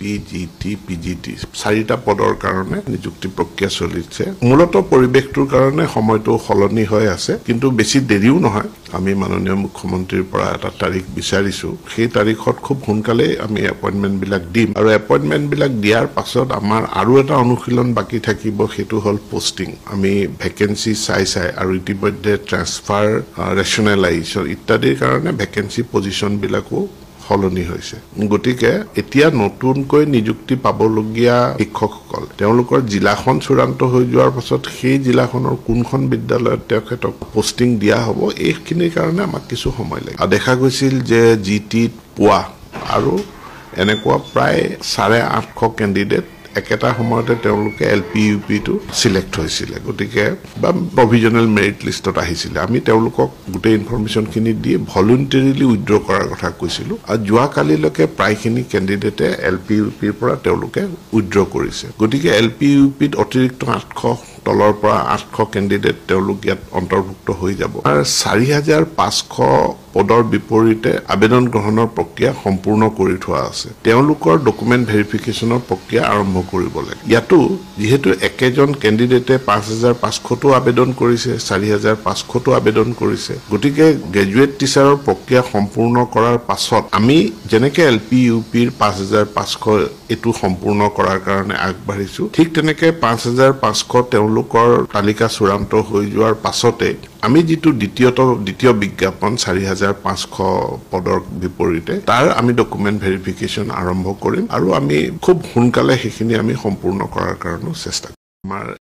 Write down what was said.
LP GT PGT চাৰিটা পদৰ কাৰণে নিযুক্তি প্ৰক্ৰিয়া চলিছে মূলত পৰিৱেশটোৰ কাৰণে সময়টো সলনি হৈ আছে কিন্তু বেছি দেৰিও নহয় আমি মাননীয় মুখ্যমন্ত্ৰীৰ পৰা এটা তাৰিখ বিচাৰিছো সেই তাৰিখত খুব সোনকালে আমি এপইন্টমেন্ট বিলাক দিম আৰু এপইন্টমেন্ট বিলাক দিয়াৰ পাছত আমাৰ আৰু এটা অনুশীলন বাকি থাকিব সেইটো হল পোষ্টিং আমি ভ্যাকেন্সি চাই আৰু ইতিমধ্যে ট্ৰান্সফাৰ ৰেশনালাইজেশন ইত্যাদিৰ কাৰণে ভ্যাকেন্সি পজিশন বিলাকো সলনি হৈছে গতিকে এতিয়া নতুনকৈ নিযুক্তি পাবলগীয়া শিক্ষকসকল তেওঁলোকৰ জিলাখন চূড়ান্ত হৈ যোৱাৰ পাছত সেই জিলাখনৰ কোনখন বিদ্যালয়ত তেখেতক পোষ্টিং দিয়া হ'ব এইখিনিৰ কাৰণে আমাক কিছু সময় লাগে দেখা গৈছিল যে জিটিত পোৱা আৰু এনেকুৱা প্ৰায় 850 ক্যান্ডিডেট একেটা সময়তে তেওঁলোকে এলপি ইউপি টু সিলেক্ট হৈছিল গতিকে বা প্ৰভিজনাল মেৰিট লিষ্টত আহিছিল আমি তেওঁলোকক গোটেই ইনফৰমেশন খিনি দি ভলুন্টাৰিলি উইথড্ৰ কৰাৰ কথা কৈছিলো আৰু যোৱা কালিলৈকে প্ৰায়খিনি ক্যান্ডিডেটে এলপি ইউপিৰ পৰা তেওঁলোকে উইথড্ৰ কৰিছে গতিকে এলপি ইউপিত অতিৰিক্ত 800 তলৰ পৰা 800 ক্যান্ডিডেট তেওঁলোক ইয়াত অন্তৰ্ভুক্ত হৈ যাব আৰু 4500 পদৰ বিপৰীতে আবেদন গ্ৰহণৰ প্ৰক্ৰিয়া সম্পূৰ্ণ কৰি থোৱা আছে তেওঁলোকৰ ডকুমেন্ট ভেৰিফিকেশনৰ প্ৰক্ৰিয়া আৰম্ভ কৰিব লাগে ইয়াতো যেহেতু একেজন ক্যান্ডিডেটে 5500 টো আবেদন কৰিছে 4500 টো আবেদন কৰিছে গতিকে গ্ৰেজুৱেট টিচাৰৰ প্ৰক্ৰিয়া সম্পূৰ্ণ কৰাৰ পাছত আমি যেনেকে এলপি ইউপিৰ 5500 এটো সম্পূৰ্ণ কৰাৰ কাৰণে আগবাঢ়িছো ঠিক তেনেকে 5500 তেওঁলোকৰ তালিকা চূড়ান্ত হৈ যোৱাৰ পাছতে আমি যেটো দ্বিতীয় বিজ্ঞাপন 4500 পদৰ বিপৰীতে তাৰ আমি ডকুমেন্ট ভেৰিফিকেশন আৰম্ভ কৰিম আৰু আমি খুব সোনকালে সেইখিনি আমি সম্পূৰ্ণ কৰাৰ কাৰণে চেষ্টা কৰিম